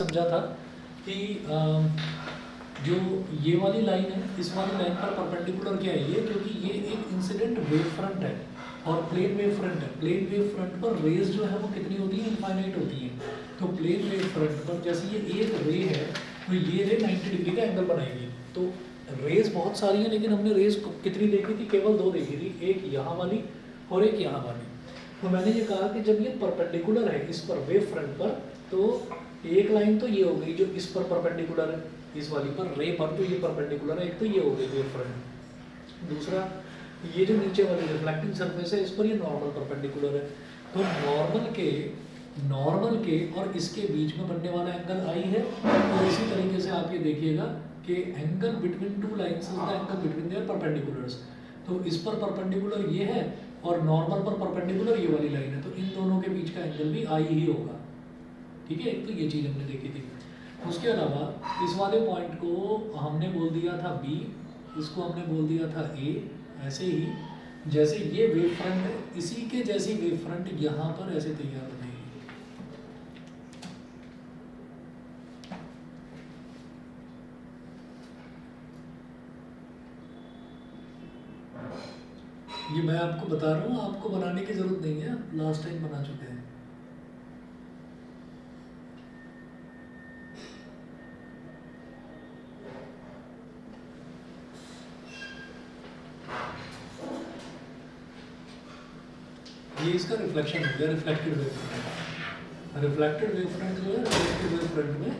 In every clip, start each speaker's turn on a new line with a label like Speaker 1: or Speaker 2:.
Speaker 1: समझा था कि जो ये वाली लाइन है, इस वाली लाइन पर परपेंडिकुलर क्या है ये, क्योंकि ये एक इंसिडेंट वेव फ्रंट है और प्लेन वेव फ्रंट है। प्लेन वेव फ्रंट पर रेज जो है वो कितनी होती है, इनफाइनाइट होती है। तो प्लेन वेव फ्रंट पर जैसे ये एक रे है तो ये रे 90 डिग्री का एंगल बनाएगी। तो रेज बहुत सारी हैं, लेकिन हमने रेज कितनी देखी थी, केवल दो देखी थी, एक यहाँ वाली और एक यहाँ वाली। तो मैंने ये कहा कि जब ये परपेंडिकुलर है इस पर वेव फ्रंट पर, तो एक लाइन तो ये हो गई जो इस पर परपेंडिकुलर है, इस वाली पर रे पर जो ये परपेंडिकुलर है, एक तो ये हो गई वेव फ्रंट। दूसरा ये जो नीचे वाली रिफ्लेक्टिंग सरफेस है इस पर ये नॉर्मल परपेंडिकुलर है। तो नॉर्मल के और इसके बीच में बनने वाला एंगल आई है। और इसी तरीके से आप ये देखिएगा कि angle between two lines is the angle between their perpendiculars. तो इस पर परपेंडिकुलर ये है और नॉर्मल पर परपेंडिकुलर ये वाली लाइन है, तो इन दोनों के बीच का एंगल भी आई ही होगा। ठीक है, तो ये चीज़ हमने देखी थी। उसके अलावा इस वाले पॉइंट को हमने बोल दिया था बी, इसको हमने बोल दिया था ए। ऐसे ही जैसे ये वेव फ्रंट है, इसी के जैसी वेव फ्रंट यहाँ पर ऐसे तैयार हो जाएगी। ये मैं आपको बता रहा हूँ, आपको बनाने की जरूरत नहीं है, लास्ट टाइम बना चुके हैं। ये इसका रिफ्लेक्शन हो गया, reflected wave front. Reflected wave front जो है, रिफ्लेक्टेड वेव फ्रंट में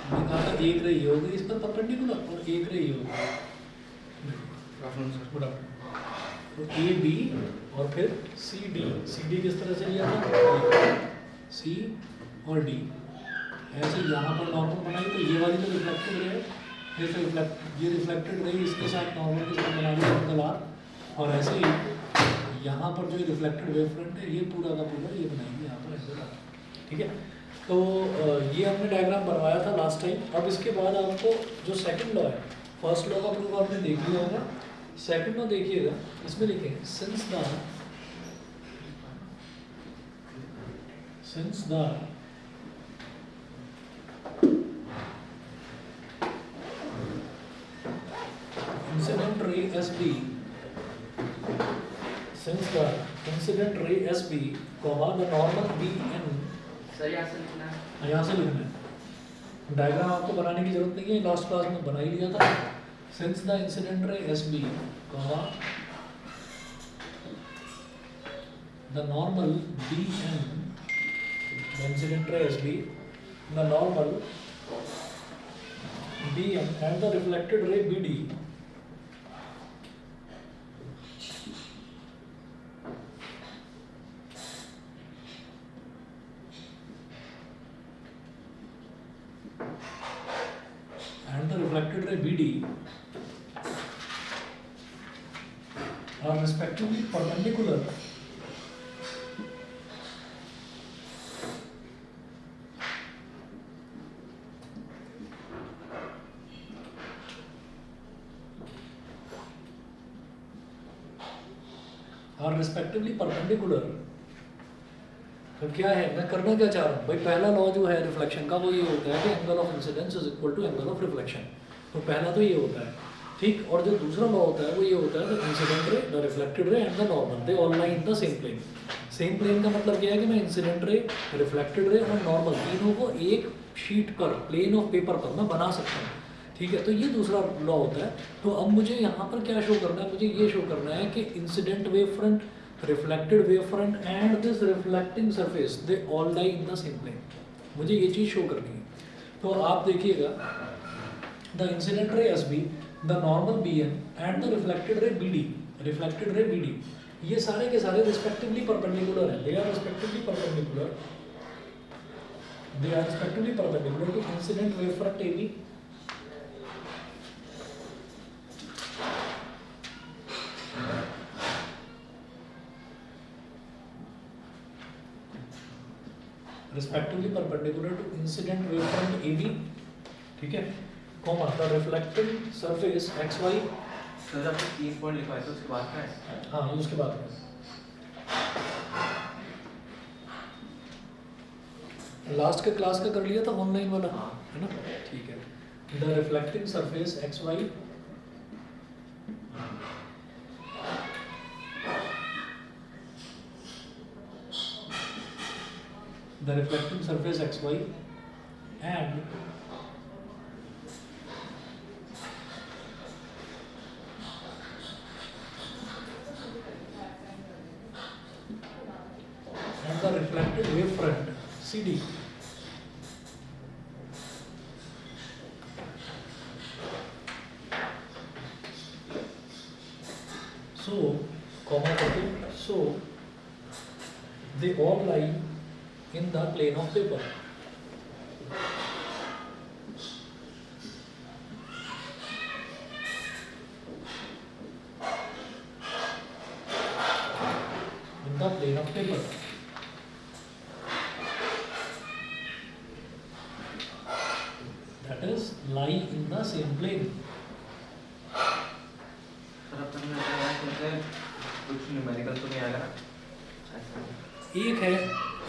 Speaker 1: मैंने कहा था एक रे ये होगी इस पर परपेंडिकुलर और एक रे ये होगी। तो ए बी और फिर सी डी। सी डी किस तरह से लिया था, सी और डी ऐसे यहाँ पर नॉर्मल बनाई। तो ये वाली तो रिफ्लेक्टेड रे है, ये रिफ्लेक्टेड रे इसके साथ नॉर्मल के साथ बना लिया एंगल आर। और ऐसे ही यहाँ पर जो रिफ्लेक्टेड वेव फ्रंट है ये पूरा का पूरा ये बनाएंगे यहाँ पर एंगल आर। ठीक है, तो ये हमने डायग्राम बनवाया था लास्ट टाइम। अब इसके बाद आपको जो सेकंड लॉ है, फर्स्ट लॉ का प्रूफ आपने देख लिया होगा, सेकंड लॉ देखिएगा, इसमें लिखेंगे since the incident ray SB, since the incident ray SB, the normal BN।
Speaker 2: Sir यहाँ से लिखना है,
Speaker 1: यहाँ से लिखना है, डायग्राम आपको बनाने की जरूरत नहीं है, लास्ट क्लास में बना ही लिया था। सिंस द इंसिडेंट रे SB, the normal BN, the incident ray SB, the normal BN and the reflected ray BD and the reflected ray BD are respectively perpendicular तो क्या है, मैं करना क्या चाह रहा हूँ भाई, पहला लॉ जो है रिफ्लेक्शन का वो ये होता है कि angle of incidence is equal to angle of reflection. तो पहला तो ये होता है, ठीक। और जो दूसरा लॉ होता है वो ये होता है the incident ray, the reflected ray and the normal, they all lie in the same plane. Same plane का मतलब क्या है कि मैं इंसिडेंट रे, रिफ्लेक्टेड रे और नॉर्मल तीनों को एक शीट पर, प्लेन ऑफ पेपर पर मैं बना सकता हूँ। ठीक है, तो ये दूसरा लॉ होता है। तो अब मुझे यहाँ पर क्या शो करना है, मुझे ये शो करना है कि incident wave front, reflected wave front and this reflecting surface they all lie in the same plane। मुझे ये चीज़ शो करनी है। तो आप देखिएगा the incident ray SB, the normal BN and the reflected ray BD, ये सारे के सारे respectively perpendicular हैं, they are respectively perpendicular to incident wave front AB respectively perpendicular to incident wave front AB। ठीक है, comma the reflected surface XY।
Speaker 2: Sir आपने 3 point लिखा है तो उसके बाद का है,
Speaker 1: हाँ उसके बाद में लास्ट का क्लास का कर लिया था ऑनलाइन वाला,
Speaker 2: हाँ।
Speaker 1: है ना? ठीक है। The reflecting surface x y the reflecting surface xy and the reflected wave front CD so comma so they all lie in the plane of paper. In the plane of paper. That is lie in the same plane.
Speaker 2: Sir अपन ने बताया जैसे कुछ numerical तो नहीं आएगा ना? ऐसा।
Speaker 1: एक है,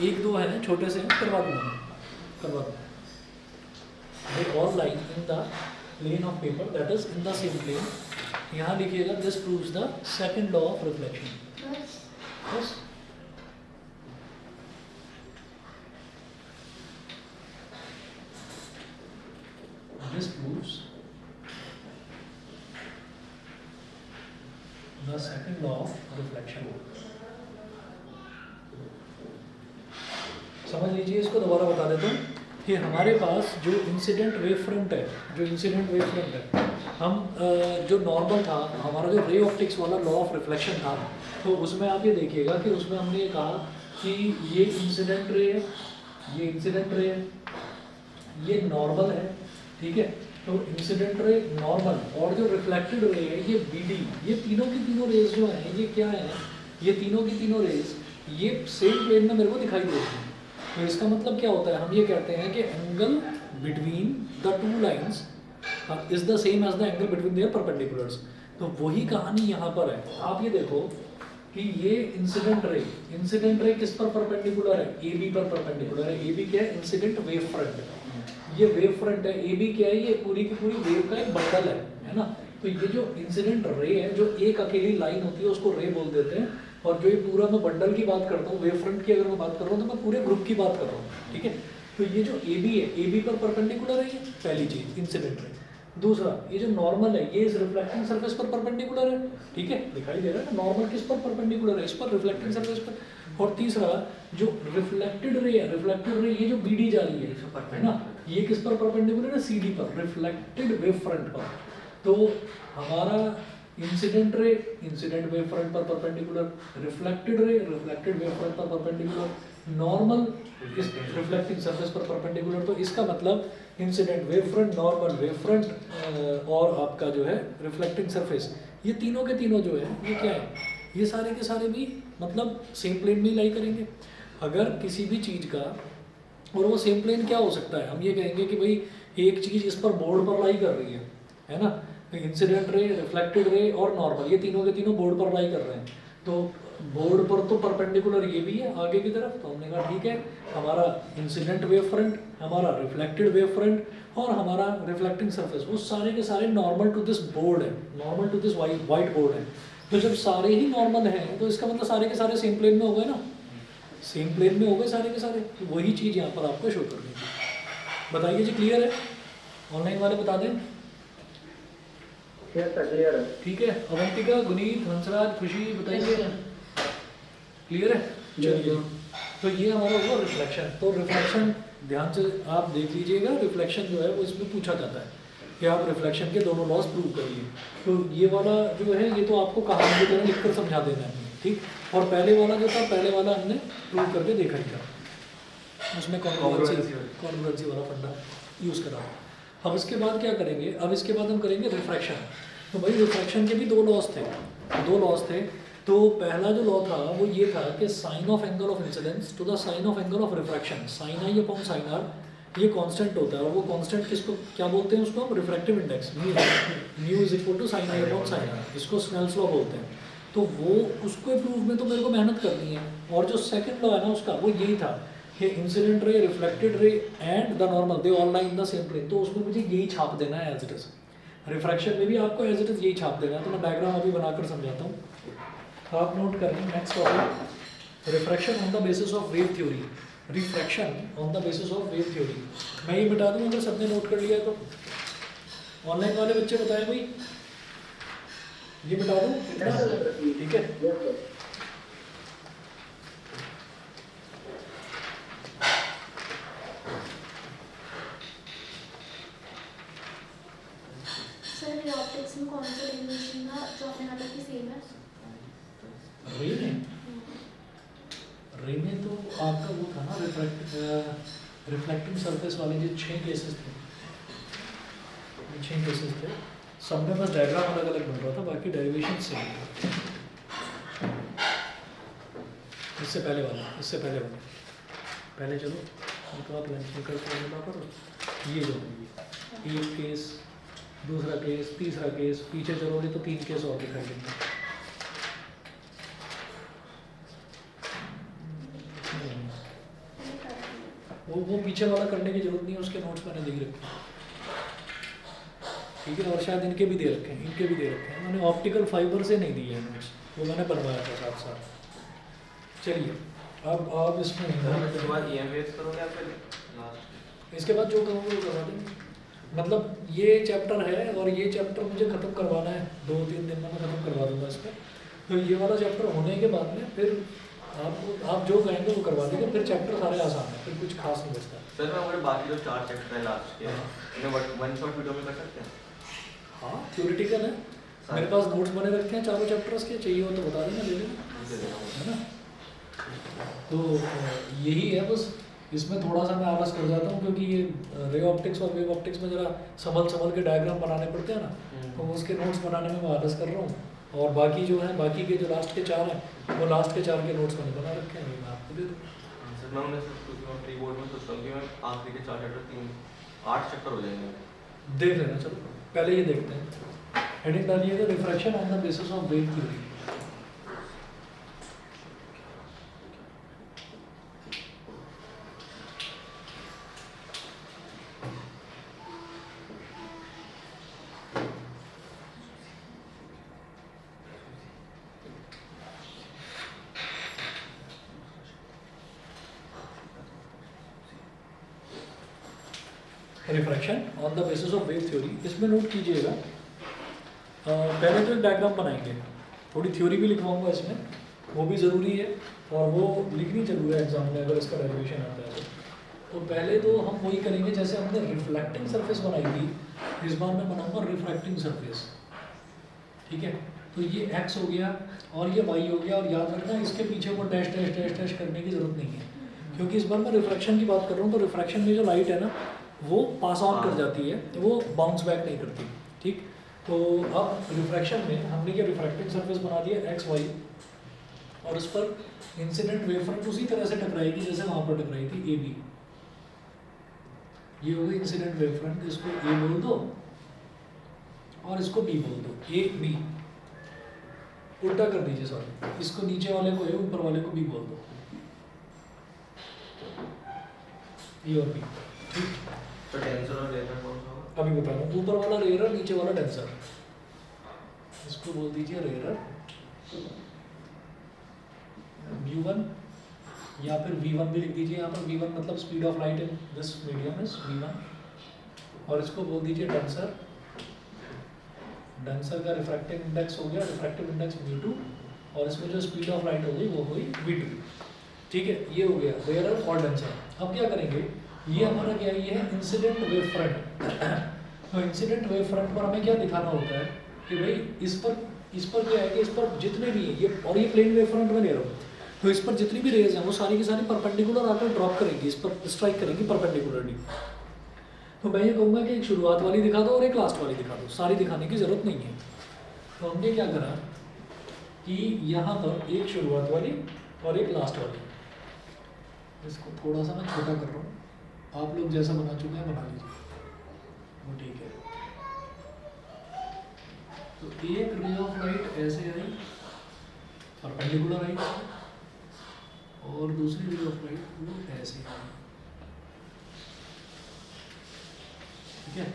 Speaker 1: एक दो है ना छोटे से, करवा दूंगा, करवा दूंगा। They all lie in the plane of paper, that is in the same plane. यहाँ लिखिएगा this proves the second law of reflection. Yes. This proves the second law of reflection. समझ लीजिए, इसको दोबारा बता देता हूँ कि हमारे पास जो इंसिडेंट वेव फ्रंट है, हम जो नॉर्मल था, हमारा जो रे ऑप्टिक्स वाला लॉ ऑफ रिफ्लेक्शन था, तो उसमें आप ये देखिएगा कि उसमें हमने ये कहा कि ये इंसिडेंट रे है, ये नॉर्मल है, ठीक है? तो इंसिडेंट रे, नॉर्मल और जो रिफ्लेक्टेड रे है ये BD, ये तीनों की तीनों रेज जो हैं ये क्या है? ये तीनों की तीनों रेज ये सेम प्लेन में मेरे को दिखाई देती हैं। तो इसका मतलब क्या होता है? हम ये कहते हैं कि angle between the two lines is the same as the angle between their perpendiculars. तो वही कहानी यहाँ पर है। आप ये देखो कि ये इंसिडेंट रे किस पर परपेंडिकुलर है? AB पर परपेंडिकुलर है। AB क्या है? Incident wave front. ये वेव फ्रंट है। AB क्या है? ये पूरी की पूरी वेव का एक बंडल है ना? तो ये जो इंसिडेंट रे है, जो एक अकेली लाइन होती है उसको रे बोल देते हैं, और जो ये पूरा मैं बंडल की बात करता हूँ, वेव फ्रंट की अगर मैं बात कर रहा हूँ तो मैं पूरे ग्रुप की बात कर रहा हूँ, ठीक है? तो ये जो AB है, AB पर परपेंडिकुलर है, ये पहली चीज इंसिडेंट रे। दूसरा, ये जो नॉर्मल है ये इस रिफ्लेक्टिंग सरफेस पर परपेंडिकुलर है, ठीक है? दिखाई दे रहा है ना? नॉर्मल किस पर परपेंडिकुलर है? इस पर, रिफ्लेक्टिंग सरफेस पर। और तीसरा, जो रिफ्लेक्टेड रे है, ये जो BD जा रही है ना, ये किस पर परपेंडिकुलर है? CD पर, रिफ्लेक्टेड वेव फ्रंट पर। तो हमारा incident ray incident wave front पर perpendicular, reflected ray reflected wave front पर परपेंडिकुलर, नॉर्मल इस रिफ्लेक्टिंग सरफेस पर परपेंडिकुलर। तो इसका मतलब incident wave front, normal wave front और आपका जो है रिफ्लेक्टिंग सरफेस, ये तीनों के तीनों जो है ये क्या है? ये सारे के सारे भी मतलब सेम प्लेन में लाई करेंगे। अगर किसी भी चीज़ का, और वो सेम प्लेन क्या हो सकता है? हम ये कहेंगे कि भाई एक चीज़ इस पर बोर्ड पर लाई कर रही है ना? इंसिडेंट रे, रिफ्लेक्टेड रे और नॉर्मल, ये तीनों के तीनों बोर्ड पर लाई कर रहे हैं। तो बोर्ड पर तो परपेंडिकुलर ये भी है आगे की तरफ। तो हमने कहा ठीक है, हमारा इंसिडेंट वेव फ्रंट, हमारा रिफ्लेक्टेड वेव फ्रंट और हमारा रिफ्लेक्टिंग सरफेस, वो सारे के सारे नॉर्मल टू दिस बोर्ड है, normal to this white board है। तो जब सारे ही नॉर्मल हैं तो इसका मतलब सारे के सारे सेम प्लेन में हो गए ना? सेम प्लेन में हो गए सारे के सारे। तो वही चीज़ यहाँ पर आपको शो करनी है। बताइए जी, क्लियर है? ऑनलाइन वाले बता दें।
Speaker 3: क्लियर है।
Speaker 1: ठीक है, अवंतिका, गुनीत, हंसराज, खुशी, बताइए क्लियर है? चलिए, तो ये हमारा हुआ रिफ्लेक्शन। तो रिफ्लेक्शन ध्यान से आप देख लीजिएगा, रिफ्लेक्शन जो है वो इसमें पूछा जाता है कि आप रिफ्लेक्शन के दोनों लॉस प्रूव करिए। तो ये वाला जो है ये तो आपको कहानी की तरह लिखकर समझा देना है, ठीक? और पहले वाला जो था, पहले वाला हमने प्रूव करके देखा ही था, उसमें कॉन्ग्रुएंसी वाला फंडा यूज़ करा। अब इसके बाद क्या करेंगे? अब इसके बाद हम करेंगे रिफ्रैक्शन। तो भाई रिफ्रैक्शन के भी दो लॉस थे। तो पहला जो लॉ था वो ये था कि sine of angle of incidence to the sine of angle of refraction, sine I upon sine r, ये कांस्टेंट होता है। और वो कांस्टेंट किसको क्या बोलते हैं? उसको हम refractive index, mu is equal to sine I upon sine r, इसको स्नेल्स लॉ बोलते हैं। तो वो उसको प्रूव में तो मेरे को मेहनत करनी है। और जो सेकंड लॉ है ना उसका, वो यही था कि incident ray, reflected ray and the normal they all lie in the same plane, तो उसमें मुझे यही छाप देना है एज इट इज। रिफ्रैक्शन में भी आपको एज इट इज यही छाप देना है, तो मैं डायग्राम अभी बनाकर समझाता हूँ, आप नोट करें। Next topic, refraction on the basis of wave theory. Refraction on the basis of wave theory, मैं ये बता दूँ अगर सबने नोट कर लिया तो। ऑनलाइन वाले बच्चे बताएं भाई, ये बता दूँ कितना, ठीक है।
Speaker 3: सर ऑप्टिक्स में कौन सा डेरिवेशन था जो आपने कहा था कि सेम है?
Speaker 1: रे में तो आपका वो था ना रिफ्लेक्टिंग सरफेस वाले जो 6 केसेस थे, 6 केसेस थे, सब में बस डायग्राम अलग अलग बन रहा था, बाकी डेरिवेशन सेम था। इससे पहले वाला, इससे पहले वाला, पहले चलो उनको आप लंच निकल करो। ये जो है ये एक केस, दूसरा केस, तीसरा केस, पीछे चलोगे तो 3 केस और दिखाई देंगे। वो पीछे वाला करने की जरूरत नहीं है, उसके नोट्स मैंने लिख रखे हैं, ठीक है। और शायद इनके भी दे रखे हैं, इनके भी दे रखे हैं, मैंने ऑप्टिकल फाइबर से नहीं दिए हैं नोट्स, वो मैंने बनवाया था साथ साथ। चलिए अब आप इसमें
Speaker 2: इसके बाद EMS करोगे या फिर लास्ट?
Speaker 1: इसके बाद जो करोगे वो करवा देंगे। मतलब ये चैप्टर है और ये चैप्टर मुझे ख़त्म करवाना है, 2-3 दिन में मैं ख़त्म करवा दूंगा इसको। तो ये वाला चैप्टर होने के बाद में फिर आप जो कहेंगे वो करवा देंगे, फिर चैप्टर सारे आसान है, फिर कुछ खास नहीं बचता।
Speaker 2: सर मैं बोले बाकी जो 4 चैप्टर है लास्ट के, इन्हें वन शॉट वीडियो में कर सकते हैं?
Speaker 1: हाँ थ्योरेटिकल है, मेरे पास नोट्स बने रखे हैं चारों चैप्टर्स के, चाहिए हो तो बता देना, ले लेना, है ना। तो यही है बस, इसमें थोड़ा सा मैं आलस कर जाता हूँ क्योंकि ये रे ऑप्टिक्स और वेव ऑप्टिक्स में जरा संभल के डायग्राम बनाने पड़ते हैं ना, तो उसके नोट्स बनाने में मैं आलस कर रहा हूँ। और बाकी जो है, बाकी के जो लास्ट के 4 हैं वो लास्ट के 4 के नोट्स मैंने बना रखे हैं, मैं आपको दे दूँ।
Speaker 2: सर मैं उन्हें प्री बोर्ड में सोचता हूँ कि मैं आखिरी के 4 चैप्टर 8 चैप्टर हो जाएंगे,
Speaker 1: देख लेना। चलो पहले ये देखते हैं, हेडिंग डालिएगा refraction on the basis of wave theory. Refraction on the basis of wave theory, इसमें नोट कीजिएगा, पहले तो एक डायग्राम बनाएंगे, थोड़ी थ्योरी भी लिखवाऊंगा इसमें, वो भी ज़रूरी है और वो लिखनी जरूर है एग्जाम में अगर इसका डेरिवेशन आता है तो पहले तो हम वही करेंगे जैसे हमने रिफ्लेक्टिंग सरफेस बनाई थी, इस बार मैं बनाऊंगा रिफ्रैक्टिंग सरफेस, ठीक है। तो ये x हो गया और ये y हो गया, और याद रखना इसके पीछे वो डैश डैश डैश डैश करने की जरूरत नहीं है, क्योंकि इस बार मैं रिफ्रैक्शन की बात कर रहा हूँ, तो रिफ्रैक्शन में जो लाइट है ना वो पास ऑन कर जाती है, वो बाउंस बैक नहीं करती, ठीक। तो अब रिफ्रैक्शन में हमने ये रिफ्रैक्टिंग सरफेस बना दिया एक्स वाई, और उस पर इंसिडेंट वेव फ्रंट उसी तरह से टकराएगी जैसे वहाँ पर टकराई थी ए बी, ये हो गई इंसिडेंट वेव फ्रंट, इसको ए बोल दो और इसको बी बोल दो, ए बी, उल्टा कर दीजिए, सॉरी, इसको नीचे वाले को ए, ऊपर वाले को बी बोल दो, ए और बी, ठीक।
Speaker 2: तो टेंसर और रेयर कौन सा होगा?
Speaker 1: अभी बता रहा हूँ, ऊपर वाला रेयरर, नीचे वाला डेंसर, इसको बोल दीजिए रेयरर v1, या फिर v1 भी लिख दीजिए यहाँ पर, v1 मतलब speed of light in this medium is v1, और इसको बोल दीजिए डेंसर, डेंसर का रिफ्रैक्टिव इंडेक्स हो गया, रिफ्रैक्टिव इंडेक्स v2, और इसमें जो स्पीड ऑफ लाइट हो गई वो हुई v2, ठीक है। ये हो गया रेयरर और डेंसर। अब क्या करेंगे, ये हमारा क्या है, ये है इंसिडेंट वेव फ्रंट। तो इंसिडेंट वेव फ्रंट पर हमें क्या दिखाना होता है कि भाई इस पर क्या है कि इस पर जितने भी ये, और ये प्लेन वेव फ्रंट में ले रहा हूँ, तो इस पर जितनी भी रेज हैं वो सारी की सारी परपेंडिकुलर आकर ड्रॉप करेंगी, इस पर स्ट्राइक करेंगी परपेंडिकुलरली। तो मैं ये कहूँगा कि एक शुरुआत वाली दिखा दो और एक लास्ट वाली दिखा दो, सारी दिखाने की ज़रूरत नहीं है। तो हमने क्या करा कि यहाँ पर एक शुरुआत वाली और एक लास्ट वाली, इसको थोड़ा सा मैं छोटा कर रहा हूँ, आप लोग जैसा बना चुके हैं बना लीजिए, वो ठीक है। तो एक रे ऑफ लाइट ऐसे आई, परपेंडिकुलर आई, और दूसरी रे ऑफ लाइट वो ऐसे ऐसे ही आएगी, ठीक है।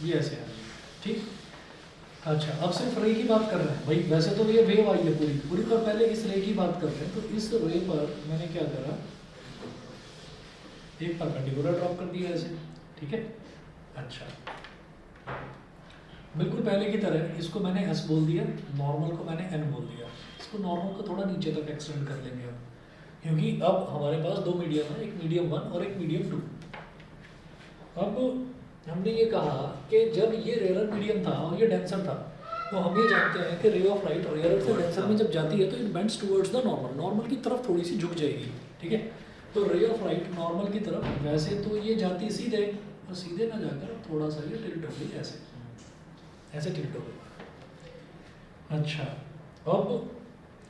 Speaker 1: ये ऐसे आ रही है, ठीक। अच्छा, अब सिर्फ रे की बात कर रहे हैं भाई, वैसे तो ये वेव आई है पूरी पूरी, पर पहले इस रे की बात कर रहे हैं। तो इस रे पर मैंने क्या करा, एक परपेंडिकुलर ड्रॉप कर दिया ऐसे, ठीक है। अच्छा, बिल्कुल पहले की तरह इसको मैंने एस बोल दिया, नॉर्मल को मैंने एन बोल दिया। इसको नॉर्मल को थोड़ा नीचे तक एक्सटेंड कर लेंगे अब, क्योंकि अब हमारे पास दो मीडियम है, एक मीडियम 1 और एक मीडियम 2। अब हमने ये कहा कि जब ये रेयर मीडियम था और ये डेंसर था, तो हम ये जानते हैं कि रे ऑफ लाइट रेयर से डेंसर में जब जाती है तो it bends towards the normal, normal की तरफ थोड़ी सी झुक जाएगी, ठीक है। तो रे ऑफ लाइट नॉर्मल की तरफ, वैसे तो ये जाती सीधे, और सीधे ना जाकर थोड़ा सा ये टिल्ट हो गई, ऐसे ऐसे टिल्ट हो गई। अच्छा, अब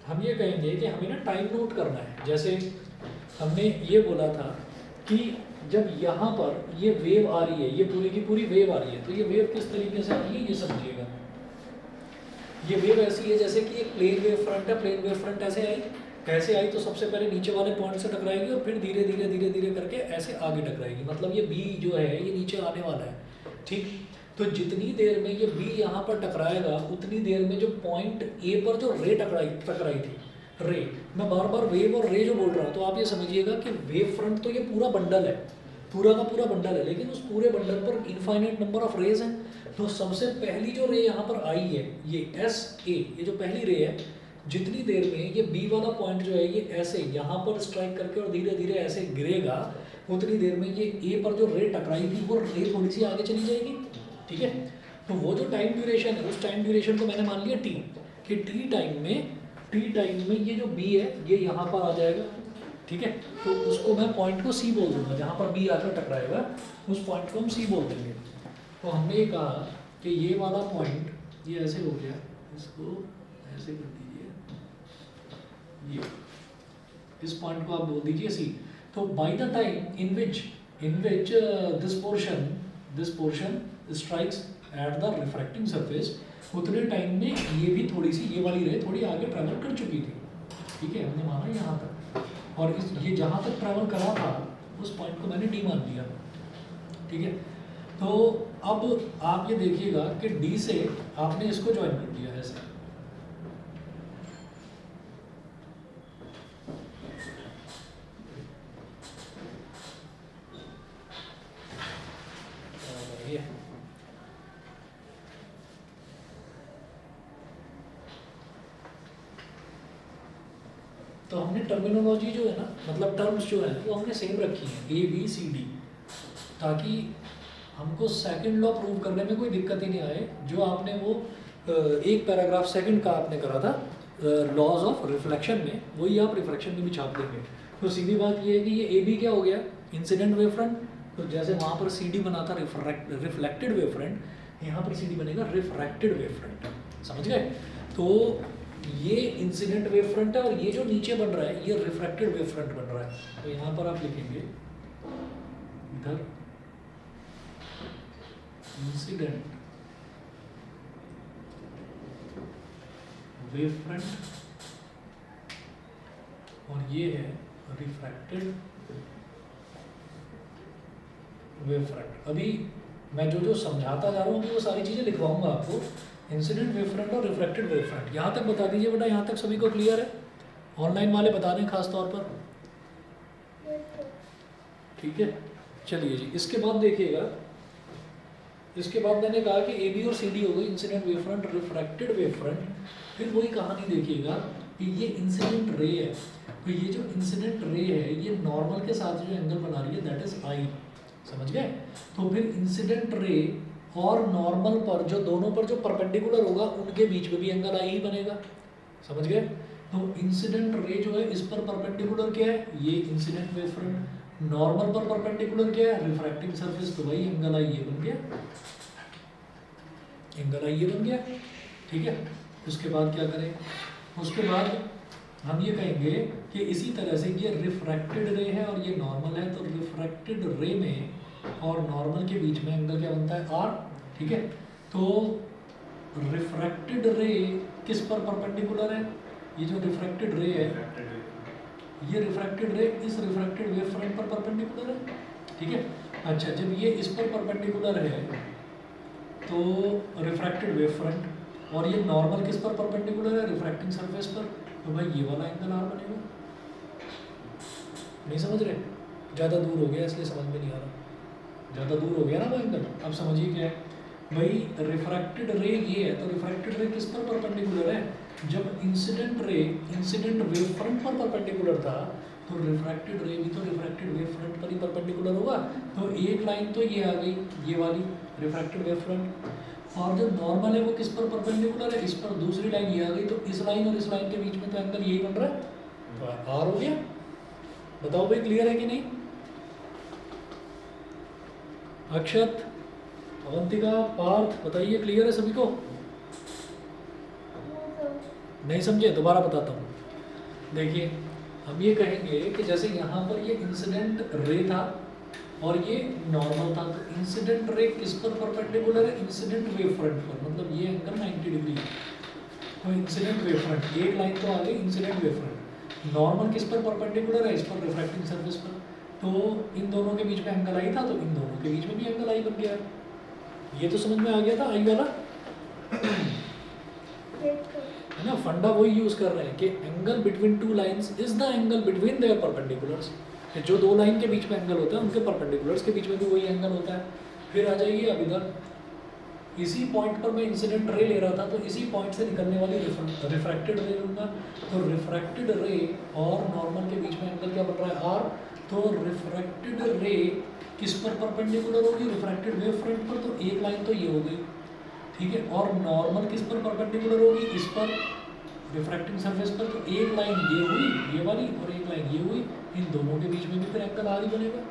Speaker 1: हम ये कहेंगे कि हमें ना टाइम नोट करना है। जैसे हमने ये बोला था कि जब यहाँ पर ये वेव आ रही है, ये पूरी की पूरी वेव आ रही है, तो ये वेव किस तरीके से आ रही है ये समझिएगा। ये वेव ऐसी है जैसे कि एक प्लेन वेव फ्रंट है, प्लेन वेव फ्रंट ऐसे आई, कैसे आई, तो सबसे पहले नीचे वाले पॉइंट से टकराएगी और फिर धीरे धीरे धीरे धीरे करके ऐसे आगे टकराएगी। मतलब ये बी जो है ये नीचे आने वाला है, ठीक। तो जितनी देर में ये बी यहाँ पर टकराएगा, उतनी देर में जो पॉइंट ए पर जो रे टकराई थी, रे, मैं बार बार वेव और रे जो बोल रहा हूँ, तो आप ये समझिएगा कि वेव फ्रंट तो ये पूरा बंडल है, पूरा का पूरा बंडल है, लेकिन उस पूरे बंडल पर इनफाइनाइट नंबर ऑफ रेज हैं। तो सबसे पहली जो रे यहाँ पर आई है, ये एस ए, ये जो पहली रे है, जितनी देर में ये बी वाला पॉइंट जो है ये ऐसे यहाँ पर स्ट्राइक करके और धीरे धीरे ऐसे गिरेगा, उतनी देर में ये ए पर जो रे टकराई थी वो रे थोड़ी सी आगे चली जाएगी, ठीक है। तो वो जो टाइम ड्यूरेशन है, उस टाइम ड्यूरेशन को मैंने मान लिया टी, कि टी टाइम में ये जो बी है ये यहाँ पर आ जाएगा, ठीक है। तो उसको मैं पॉइंट को सी बोल दूंगा, जहाँ पर बी आकर टकराएगा उस पॉइंट को हम सी बोल देंगे। तो हमने ये कहा कि ये वाला पॉइंट ये ऐसे हो गया, इसको ऐसे कर दीजिए, ये इस पॉइंट को आप बोल दीजिए सी। तो by the time in which this portion strikes at the refracting surface, उतने टाइम में ये भी थोड़ी सी, ये वाली रे थोड़ी आगे ट्रैवल कर चुकी थी, ठीक है। हमने माना यहाँ तक, और इस ये जहाँ तक ट्रैवल करा था उस पॉइंट को मैंने डी मान लिया, ठीक है। तो अब आप ये देखिएगा कि डी से आपने इसको ज्वाइन कर दिया ऐसे, ये तो हमने टर्मिनोलॉजी जो है ना, मतलब टर्म्स जो है वो हमने सेम रखी है, ए बी सी डी, ताकि हमको सेकंड लॉ प्रूव करने में कोई दिक्कत ही नहीं आए। जो आपने वो एक पैराग्राफ सेकंड का आपने करा था लॉज ऑफ रिफ्लेक्शन में, वही आप रिफ्रैक्शन में भी छाप देंगे। तो सीधी बात ये है कि ये ए बी क्या हो गया, इंसिडेंट वेव फ्रंट। तो जैसे वहाँ पर सी डी बना था रिफ्लेक्टेड वेव फ्रंट, यहाँ पर सी डी बनेगा रिफ्रैक्टेड वेव फ्रंट, समझ गए। तो ये इंसिडेंट वेव फ्रंट है और ये जो नीचे बन रहा है ये रिफ्रैक्टेड वेव फ्रंट बन रहा है। तो यहाँ पर आप लिखेंगे इधर इंसिडेंट वेव फ्रंट और ये है रिफ्रैक्टेड वेव फ्रंट। अभी मैं जो समझाता जा रहा हूँ वो सारी चीज़ें लिखवाऊंगा आपको, इंसिडेंट वेव फ्रंट और रिफ्रैक्टेड वेव फ्रंट। यहाँ तक बता दीजिए बेटा, यहाँ तक सभी को क्लियर है? ऑनलाइन वाले बता दें खास तौर पर, ठीक है। चलिए जी, इसके बाद देखिएगा, इसके बाद मैंने कहा कि ए बी और सी डी हो गई, incident wave front, refracted wave front. फिर वही कहानी देखिएगा कि ये इंसिडेंट रे है, तो ये जो इंसिडेंट रे है ये नॉर्मल के साथ जो एंगल बना रही है दैट इज आई, समझ गए। तो फिर इंसिडेंट रे और नॉर्मल पर जो दोनों पर जो परपेंडिकुलर होगा उनके बीच में भी एंगल आई ही बनेगा, समझ गए। तो इंसिडेंट रे जो है इस पर परपेंडिकुलर क्या है, ये इंसिडेंट वेव फ्रंट, नॉर्मल पर परपेंडिकुलर क्या है, रिफ्रैक्टिंग सरफेस, तो वही एंगल आई ये बन गया, एंगल आई ये बन गया, ठीक है। उसके बाद क्या करें, उसके बाद हम ये कहेंगे कि इसी तरह से ये रिफ्रैक्टेड रे है और ये नॉर्मल है, तो रिफ्रैक्टेड रे में और नॉर्मल के बीच में एंगल क्या बनता है, आर, ठीक है। तो रिफ्रैक्टेड रे किस पर परपेंडिकुलर है, ये जो रिफ्रैक्टेड रे है, ये रिफ्रैक्टेड रे इस रिफ्रैक्टेड वेव फ्रंट पर परपेंडिकुलर है, ठीक है। अच्छा, जब ये इस पर परपेंडिकुलर है तो रिफ्रैक्टेड वेव फ्रंट, और ये नॉर्मल किस पर परपेंडिकुलर है, रिफ्रैक्टिंग सरफेस पर, तो भाई ये वाला एंगल आर बनेगा। नहीं समझ रहे? ज़्यादा दूर हो गया इसलिए समझ में नहीं आ रहा, ज़्यादा दूर हो गया ना वो एंगल। अब समझिए क्या है भाई, रिफ्रैक्टेड रे ये है, तो रिफ्रैक्टेड रे किस पर परपेंडिकुलर है, जब incident ray incident wave front पर परपेंडिकुलर था, तो रिफ्रैक्टेड रे भी तो रिफ्रैक्टेड वेव फ्रंट पर ही परपेंडिकुलर होगा। तो एक लाइन तो ये आ गई, ये वाली रिफ्रैक्टेड वेव फ्रंट, और जो नॉर्मल है वो किस पर परपेंडिकुलर है, इस पर दूसरी लाइन ये आ गई, तो इस लाइन और इस लाइन के बीच में तो एंगल यही बन रहा है, तो आर हो गया। बताओ भाई क्लियर है कि नहीं? अक्षत, अवंतिका, पार्थ, बताइए क्लियर है सभी को? नहीं समझे? दोबारा बताता हूँ। देखिए, हम ये कहेंगे कि जैसे यहाँ पर ये इंसिडेंट रे था और ये नॉर्मल था, तो इंसिडेंट रे किस पर परपेंडिकुलर है, इंसिडेंट वेव फ्रंट पर, मतलब ये एंगल 90 डिग्री है। तो इंसिडेंट वेव फ्रंट, एक लाइन तो आ गई इंसिडेंट वेव फ्रंट, नॉर्मल किस पर परपेंडिकुलर है, इस पर रिफ्रैक्टिंग सरफेस पर, तो इन दोनों के बीच में एंगल आई था, तो इन दोनों के बीच में भी एंगल आई बन गया। ये तो समझ में आ गया था आई वाला, है ना। फंडा वही यूज कर रहे हैं कि angle between two lines is the angle between their perpendiculars, कि जो दो लाइन के बीच में एंगल होता है उनके परपेंडिकुलर्स के बीच में भी वही एंगल होता है। फिर आ जाइए अब इधर, इसी पॉइंट पर मैं इंसिडेंट रे ले रहा था, तो इसी पॉइंट से निकलने वाली रिफ्रैक्टेड रे लूँगा, तो रिफ्रैक्टेड रे और नॉर्मल के बीच में एंगल क्या बन रहा है, आर। तो रिफ्रैक्टेड रे किस पर परपेंडिकुलर होगी, रिफ्रैक्टेड वेव फ्रंट पर, तो एक लाइन तो ये हो गई, ठीक है। और नॉर्मल किस पर परपेंडिकुलर होगी, इस पर रिफ्रैक्टिंग सरफेस पर, तो एक लाइन ये हुई ये वाली और एक लाइन ये हुई, इन दोनों के बीच में भी फिर एंगल आर ही बनेगा।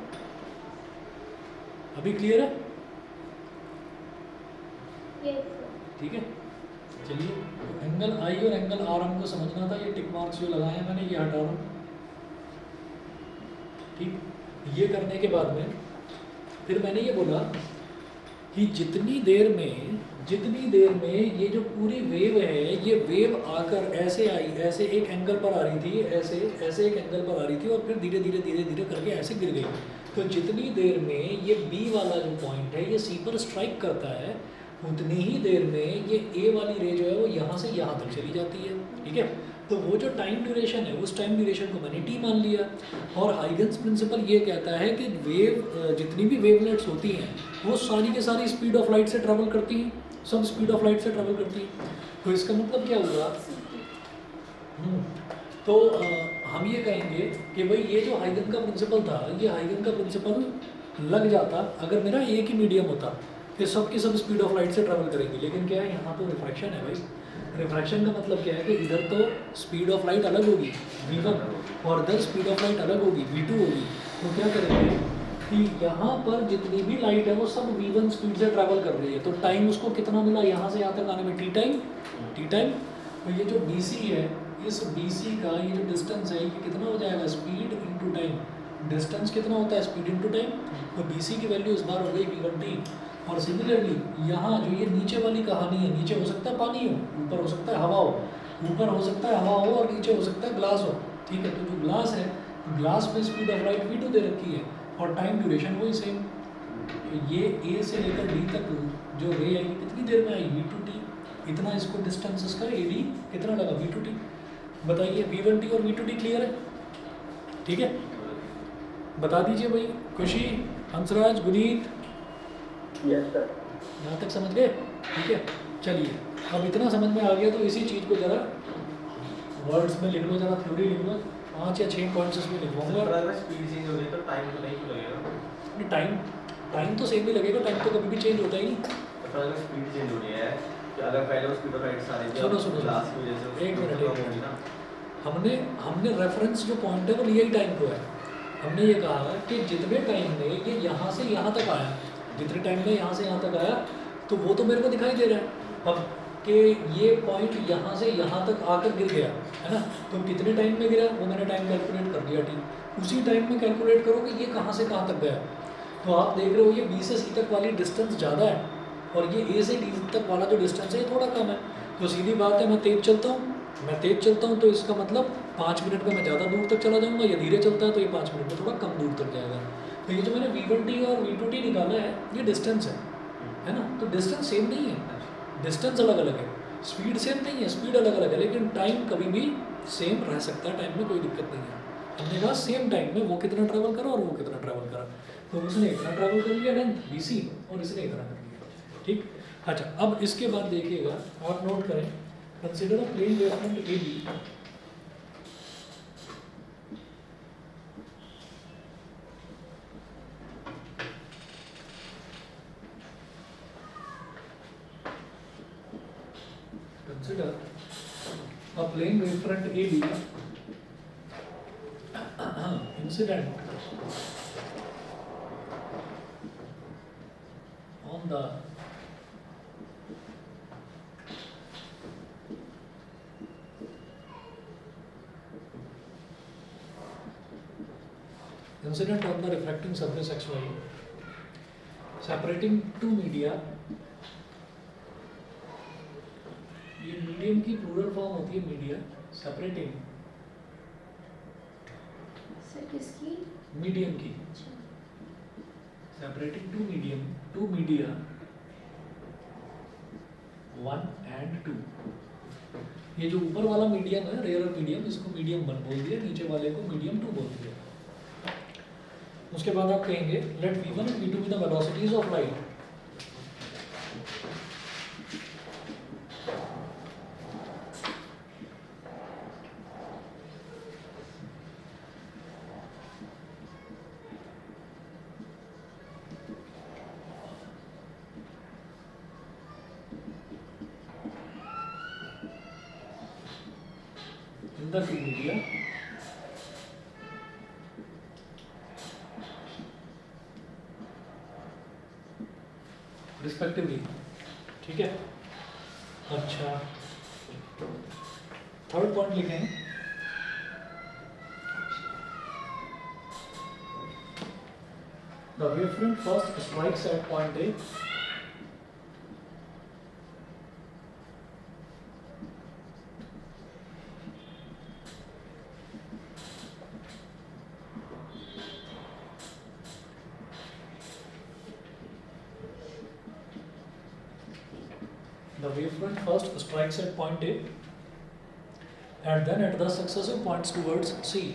Speaker 1: अभी क्लियर है? ठीक है, चलिए। तो एंगल आई और एंगल आर हमको समझना था, ये टिक मार्क्स जो लगाए हैं मैंने ये हटा रहा हूँ, ठीक। ये करने के बाद में फिर मैंने ये बोला कि जितनी देर में ये जो पूरी वेव है, ये वेव आकर ऐसे आई, ऐसे एक एंगल पर आ रही थी, ऐसे एक एंगल पर आ रही थी, और फिर धीरे धीरे करके ऐसे गिर गई। तो जितनी देर में ये बी वाला जो पॉइंट है ये सी पर स्ट्राइक करता है, उतनी ही देर में ये ए वाली रे जो है वो यहाँ से यहाँ तक चली जाती है, ठीक है। तो वो जो टाइम ड्यूरेशन है, उस टाइम ड्यूरेशन को मैंने टी मान लिया। और हाइगन्स प्रिंसिपल ये कहता है कि वेव जितनी भी वेवलेट्स होती हैं वो सारी के सारी स्पीड ऑफ लाइट से ट्रैवल करती हैं, सब स्पीड ऑफ लाइट से ट्रैवल करती हैं। तो इसका मतलब क्या हुआ, तो हम ये कहेंगे कि भाई ये जो हाइगन का प्रिंसिपल था, ये हाइगन का प्रिंसिपल लग जाता अगर मेरा एक ही मीडियम होता कि सब की सब स्पीड ऑफ लाइट से ट्रैवल करेंगे। लेकिन क्या है, यहाँ तो रिफ्रैक्शन है भाई। रिफ्रैक्शन का मतलब क्या है कि इधर तो स्पीड ऑफ लाइट अलग होगी v1, और इधर स्पीड ऑफ लाइट अलग होगी v2 होगी। तो क्या करेंगे कि यहाँ पर जितनी भी लाइट है वो सब v1 स्पीड से ट्रैवल कर रही है, तो टाइम उसको कितना मिला यहाँ से यहाँ तक आने में, टी टाइम। तो ये जो bc है, इस bc का ये जो डिस्टेंस है ये कितना हो जाएगा, स्पीड इंटू टाइम। डिस्टेंस कितना होता है, स्पीड इंटू टाइम। तो bc की वैल्यू इस बार हो गई v1t। और सिमिलरली यहाँ जो ये नीचे वाली कहानी है, नीचे हो सकता है पानी हो, ऊपर हो सकता है हवा हो, ऊपर हो सकता है हवा हो और नीचे हो सकता है ग्लास हो, ठीक है। तो जो ग्लास है, ग्लास में स्पीड ऑफ लाइट v2 दे रखी है और टाइम ड्यूरेशन वही सेम। ये a से लेकर d तक जो रे आएगी कितनी देर में आएगी, v2t। इतना इसको डिस्टेंस इसका ad कितना लगा, v2t। बताइए v1t और v2t क्लियर है? ठीक है, बता दीजिए भाई। खुशी, हंसराज, गुनीत,
Speaker 4: यस सर।
Speaker 1: यहाँ तक समझ गए? ठीक है, चलिए। अब इतना समझ में आ गया तो इसी चीज़ को ज़रा वर्ड्स में लिख लो, ज़रा थ्योरी लिख लो, 5 या 6 पॉइंट्स इसमें लिखवाऊंगा।
Speaker 2: अगर स्पीड चेंज हो गई तो टाइम तो नहीं क्यों लगेगा?
Speaker 1: टाइम तो सेम ही लगेगा, टाइम तो कभी भी चेंज होता ही नहीं।
Speaker 2: तो अगर स्पीड चेंज हो रही है कि अगर पहले स्पीड ऑफ लाइट सारी
Speaker 1: सुनो,
Speaker 2: ग्लास की वजह से
Speaker 1: एक मिनट,
Speaker 2: कम होगी ना।
Speaker 1: हमने रेफरेंस जो पॉइंट है वो लिया ही टाइम को है। हमने ये कहा कि जितने टाइम में ये यहाँ से यहाँ तक आया, जितने टाइम में यहाँ से यहाँ तक आया, तो वो तो मेरे को दिखाई दे रहा है अब कि ये पॉइंट यहाँ से यहाँ तक आकर गिर गया, है ना। तो कितने टाइम में गिरा वो मैंने टाइम कैलकुलेट कर दिया, ठीक। उसी टाइम में कैलकुलेट करो कि ये कहाँ से कहाँ तक गया। तो आप देख रहे हो ये बी से सी तक वाली डिस्टेंस ज़्यादा है और ये ए से डी तक वाला जो डिस्टेंस है ये थोड़ा कम है। तो सीधी बात है, मैं तेज चलता हूँ मैं तेज चलता हूँ तो इसका मतलब 5 मिनट में मैं ज़्यादा दूर तक चला जाऊँगा, या धीरे चलता है तो ये 5 मिनट में थोड़ा कम दूर तक जाएगा। तो ये जो मैंने V1T और V2T निकाला है, ये डिस्टेंस है ना? तो डिस्टेंस सेम नहीं है, डिस्टेंस अलग अलग है, स्पीड सेम नहीं है, स्पीड अलग अलग है, लेकिन टाइम कभी भी सेम रह सकता है, टाइम में कोई दिक्कत नहीं है। हमने कहा सेम टाइम में वो कितना ट्रैवल करा और वो कितना ट्रैवल करा, तो उसने इतना ट्रैवल कर लिया लेंथ BC और इसने इतना कर लिया, ठीक। अच्छा, अब इसके बाद देखिएगा, आप नोट करें, consider a plane wavefront AB consider a plane wavefront AB incident on the refracting surface XY separating two media। ये मीडियम की प्लूरल फॉर्म होती है मीडिया, सेपरेटिंग
Speaker 3: सर किसकी?
Speaker 1: मीडियम की,
Speaker 3: अच्छा,
Speaker 1: सेपरेटिंग टू मीडिया 1 and 2। ये जो ऊपर वाला मीडियम है, रेयर मीडियम, इसको मीडियम 1 बोल दिया, नीचे वाले को मीडियम 2 बोल दिया। उसके बाद आप कहेंगे late V1 and V2 be the velocities of light। in the two media respectively, ठीक है। अच्छा, थर्ड पॉइंट लिखें, the wavefront first strikes at point A at point A and then at the successive points towards C।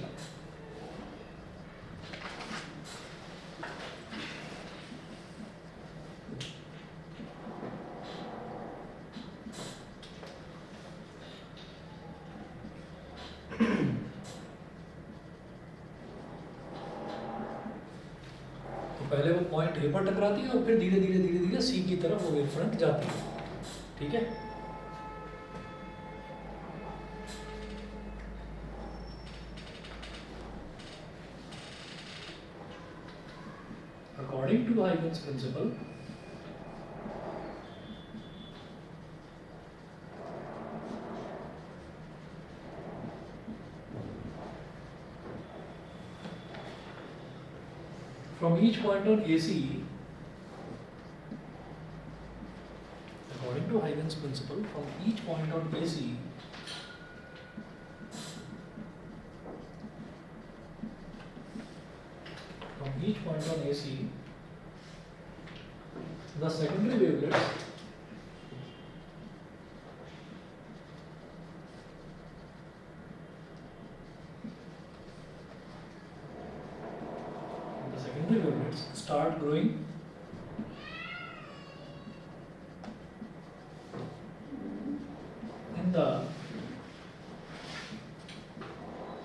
Speaker 1: तो पहले वो point A पर टकराती है और फिर धीरे धीरे C की तरफ वो वेव फ्रंट जाती है, ठीक है। According to Huygens principle, from each point on AC, according to Huygens principle, from each point on AC, the secondary wavelets start growing in the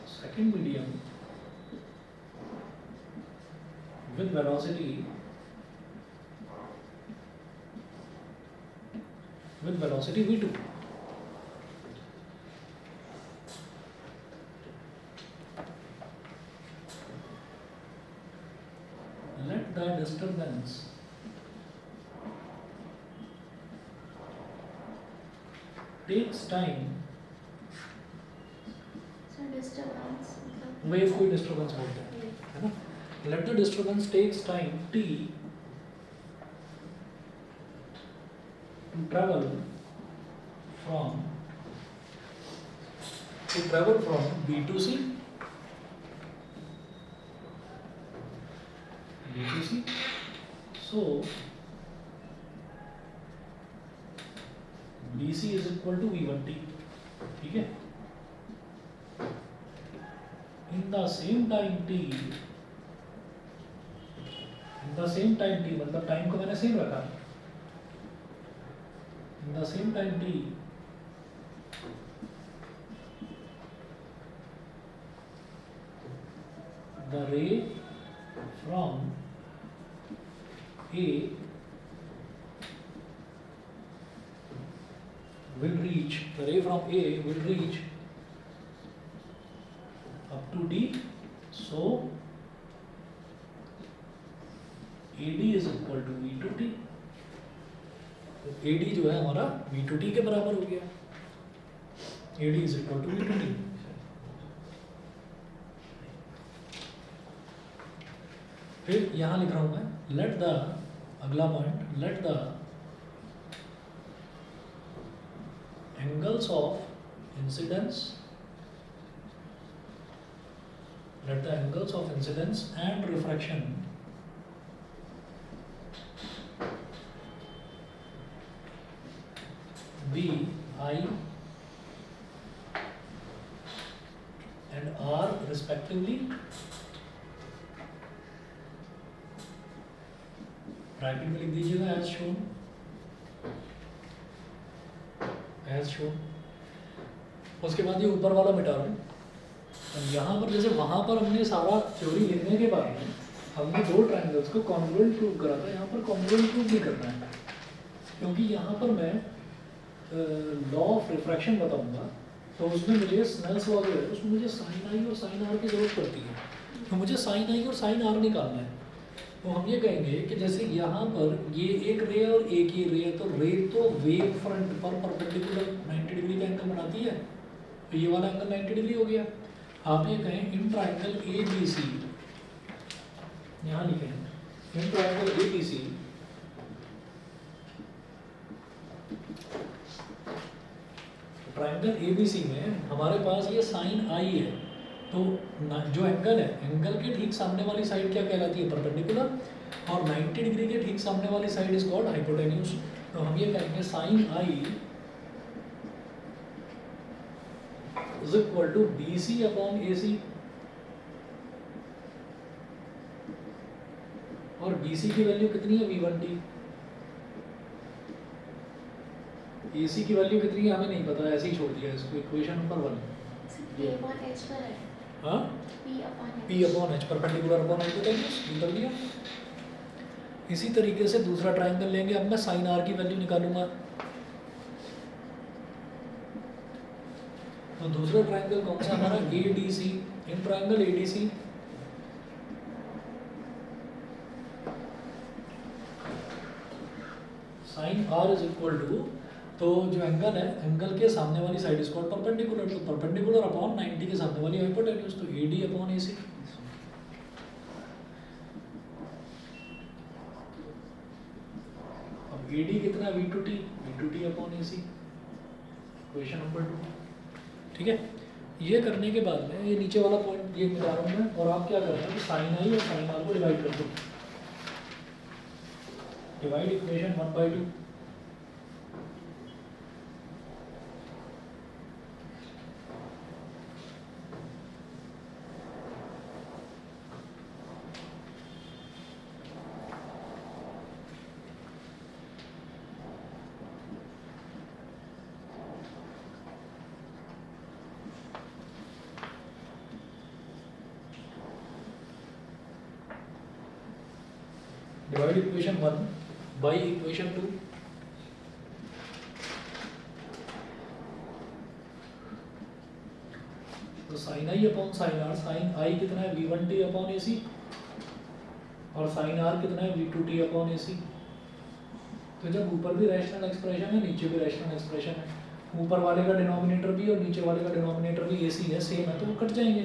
Speaker 1: second medium with velocity V2। Let the disturbance takes time।
Speaker 3: Sir disturbance मतलब
Speaker 1: wave कोई disturbance बोलते हैं, है ना। Let the disturbance takes time t to travel from to travel from B to C. B to C. So BC is equal to V1T. ठीक है? In the same time T, मतलब time को मैंने same रखा. In the same time T, the ray from A will reach up to D. So AD is equal to V to T. तो AD जो है हमारा V to T के बराबर हो गया. AD is equal to V to T. फिर यहाँ लिख रहा हूँ मैं, अगला point, let the angles of incidence and refraction be I and R respectively. Bracket में लिख दीजिएगा as shown. उसके बाद ये ऊपर वाला मिटा दूँ. और यहाँ पर जैसे वहाँ पर हमने सारा थ्योरी लिखने के बाद में हमने दो ट्रायंगल्स को कॉन्ग्रुएंट प्रूव करा था. यहाँ पर कॉन्ग्रुएंट प्रूव नहीं करना है, क्योंकि यहाँ पर मैं लॉ ऑफ रिफ्रैक्शन बताऊंगा. तो उसमें मुझे स्नेल्स लॉ जो है उसमें मुझे साइन आई और साइन आर की जरूरत पड़ती है. तो मुझे साइन आई और साइन आर निकालना है. तो हम ये कहेंगे कि जैसे यहाँ पर ये एक रे और एक ही रे है, तो रे तो वेव फ्रंट पर परपेंडिकुलर 90 डिग्री का एंगल बनाती है. तो ये वाला एंगल 90 डिग्री हो गया. आप ये कहें इन ट्राइंगल ए बी सी, यहाँ लिखें in triangle a b c triangle a b c में हमारे पास ये साइन आई है. तो जो एंगल है, एंगल के ठीक सामने वाली साइड क्या कहलाती है? परपेंडिकुलर. और 90 डिग्री के ठीक सामने वाली साइड इज कॉल्ड हाइपोटेन्यूज. तो हम ये कहेंगे sine i is equal to BC upon AC. और BC की वैल्यू कितनी है? V1T. AC की वैल्यू कितनी है हमें नहीं पता, ऐसे ही छोड़ दिया इसको. Equation number 1
Speaker 3: P upon H पर है.
Speaker 1: हाँ,
Speaker 3: P upon H.
Speaker 1: P upon H perpendicular upon hypotenuse निकल दिया. इसी तरीके से दूसरा ट्राइंगल लेंगे. अब मैं साइन आर की वैल्यू निकालूंगा. तो दूसरा ट्राइंगल कौन सा हमारा? ADC. In triangle ADC sine R is equal to, तो जो एंगल है, एंगल के सामने वाली साइड इज कॉल्ड परपेंडिकुलर. तो परपेंडिकुलर अपॉन 90 के सामने वाली हाइपोटेन्यूज. तो AD अपॉन AC. अब AD कितना? V2T upon AC. Question number 2. ठीक है. ये करने के बाद में ये नीचे वाला पॉइंट ये मिला रहा हूँ मैं, और आप क्या कर रहे हैं कि साइन आई और साइन आर को डिवाइड कर दो. Divide equation 1/2. Divide equation 1 by equation 2. तो sine I upon sine r, sine i कितना है? V1T upon AC. और साइन आर कितना है? V2T upon AC. तो जब ऊपर भी रैशनल एक्सप्रेशन है, नीचे भी रैशनल एक्सप्रेशन है, ऊपर वाले का डिनोमिनेटर भी और नीचे वाले का डिनोमिनेटर भी AC है, सेम है, तो वो कट जाएंगे.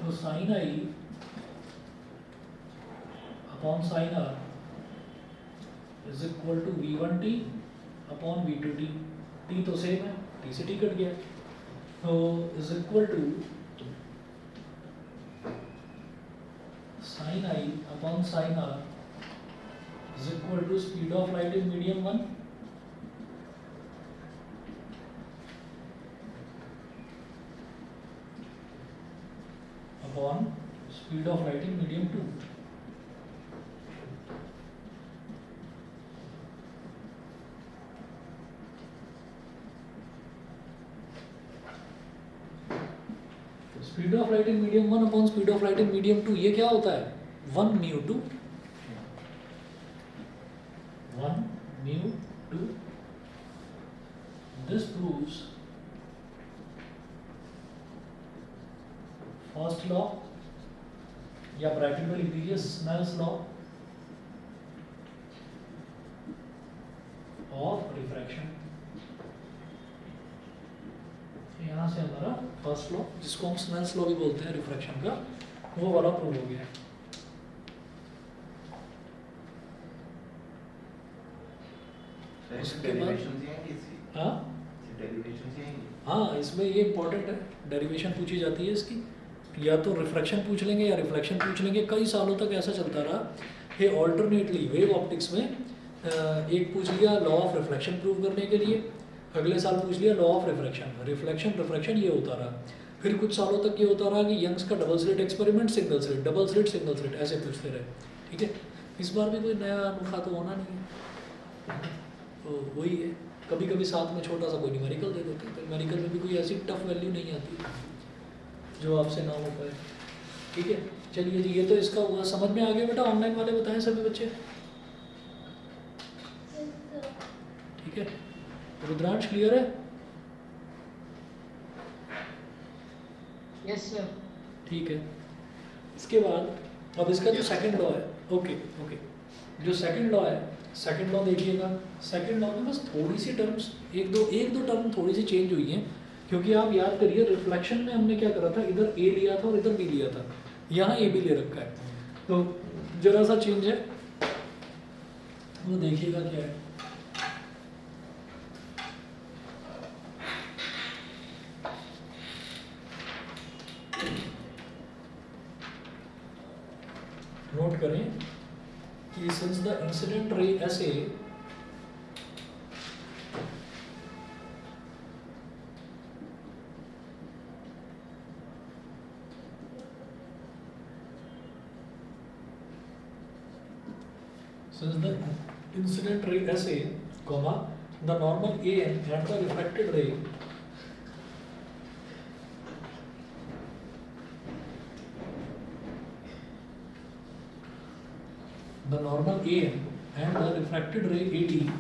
Speaker 1: तो sine I upon sine R is equal to V1T upon V2T. T तो सेम है, T से T कट गया. So is equal to sin I upon sin R is equal to speed of light in medium 1 upon speed of light in medium 2. Speed of light in medium 1 upon speed of light in medium 2, ये क्या होता है 1 mu 2 1 mu 2. This proves first law या bracket में लिख दीजिए Snell's law of refraction. यहाँ से हमारा फर्स्ट लॉ, जिसको हम स्नेल्स लॉ भी बोलते हैं रिफ्रैक्शन का, वो वाला प्रूव हो गया. उसके बाद हाँ इसमें ये इंपॉर्टेंट है, डेरिवेशन पूछी जाती है इसकी. या तो रिफ्रैक्शन पूछ लेंगे या रिफ्लेक्शन पूछ लेंगे. कई सालों तक ऐसा चलता रहा. ये ऑल्टरनेटली वेव ऑप्टिक्स में एक पूछ लिया लॉ ऑफ रिफ्लेक्शन प्रूव करने के लिए, अगले साल पूछ लिया लॉ ऑफ रिफ्रैक्शन. रिफ्लेक्शन ये होता रहा. फिर कुछ सालों तक ये होता रहा कि यंग्स का double slit experiment, single slit, double slit, single slit, ऐसे पूछते रहे. ठीक है, इस बार भी कोई नया अनोखा तो होना नहीं है. तो वही है, कभी कभी साथ में छोटा सा कोई न्यूमेरिकल दे देते हैं. न्यूमेरिकल में भी कोई ऐसी टफ वैल्यू नहीं आती जो आपसे ना हो पाए. ठीक है, चलिए जी, ये तो इसका हुआ. समझ में आ गया बेटा? ऑनलाइन वाले बताएं सभी बच्चे. ठीक है, रुद्रांश क्लियर है?
Speaker 5: Yes sir.
Speaker 1: ठीक है. इसके बाद अब इसका जो सेकंड लॉ है, ओके, जो सेकंड लॉ है, सेकंड लॉ देखिएगा. सेकंड लॉ में बस थोड़ी सी टर्म्स, एक दो टर्म थोड़ी सी चेंज हुई हैं. क्योंकि आप याद करिए रिफ्लेक्शन में हमने क्या करा था, इधर ए लिया था और इधर बी लिया था. यहाँ ए बी ले रखा है, तो जरा सा चेंज है, वो देखिएगा क्या है. नोट करें कि सिंस द इंसिडेंट रे S A comma the normal AN and the refracted ray AD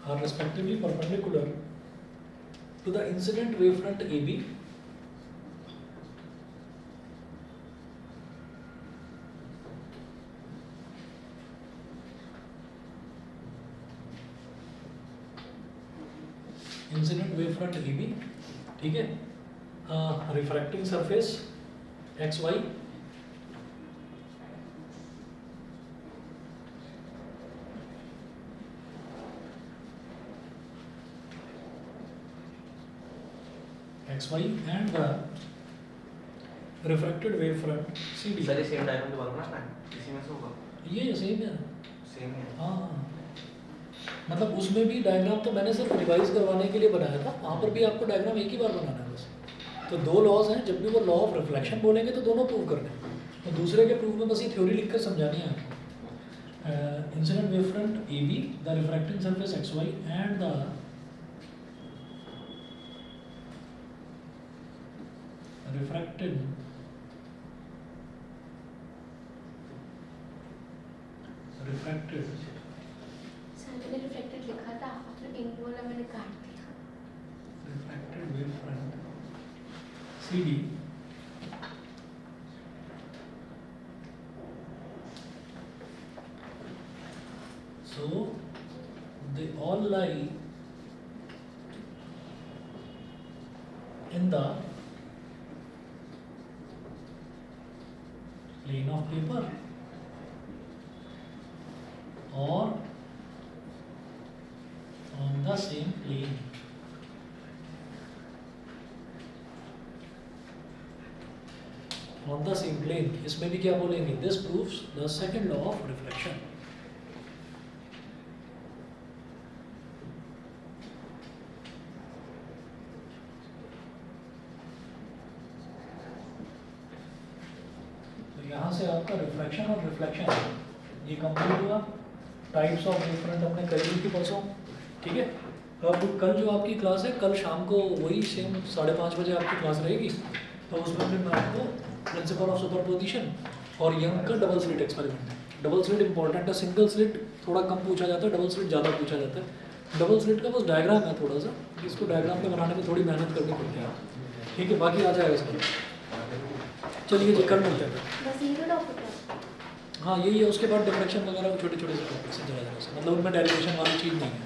Speaker 1: are respectively perpendicular to the incident wavefront AB ठीक है. Refracting surface XY and the refracted wavefront CD.
Speaker 2: Sir ये same diagram दोबारा बनाना है, इसी में से होगा.
Speaker 1: ये सेम है.
Speaker 2: सेम है.
Speaker 1: हाँ, मतलब उसमें भी डायग्राम तो मैंने सिर्फ रिवाइज करवाने के लिए बनाया था. वहाँ पर भी आपको डायग्राम एक ही बार बनाना है बस. तो दो लॉज हैं, जब भी वो लॉ ऑफ रिफ्लेक्शन बोलेंगे तो दोनों प्रूव करने हैं. तो दूसरे के प्रूफ में बस ये थ्योरी लिखकर समझानी है आपको. Incident wavefront AB, the refracting surface XY and the refracted
Speaker 3: sir मैंने रिफ्लेक्टेड लिखा था, आपने इंक वाला मैंने काट दिया.
Speaker 1: refracted wavefront CD lie in the plane of paper or on the same plane. On the same plane, इसमें भी क्या बोलेंगे? This proves the second law of reflection. तो यहाँ से आपका रिफ्लेक्शन और रिफ्लेक्शन ये कंप्लीट हुआ. टाइप्स ऑफ डिफरेंट हमने कर ली थी परसों, ठीक है. अब कल जो आपकी क्लास है, कल शाम को वही सेम 5:30 बजे आपकी क्लास रहेगी. तो उसमें फिर मैं आपको प्रिंसिपल ऑफ सुपरपोजिशन और यंग का double slit experiment. Double slit important है, सिंगल स्लिट थोड़ा कम पूछा जाता है, डबल स्लिट ज़्यादा पूछा जाता है. डबल स्लिट का बस डायग्राम है थोड़ा सा, इसको डायग्राम पे बनाने में थोड़ी मेहनत करनी पड़ती है, ठीक है. बाकी आ जाएगा सब. चलिए जी, कल मिलते हैं.
Speaker 3: बस ये टॉपिक है.
Speaker 1: हाँ यही है. उसके बाद डिफ्रेक्शन वगैरह छोटे छोटे से टॉपिक से जरा जरा से, मतलब उनमें डेरिवेशन वाली चीज़ नहीं है.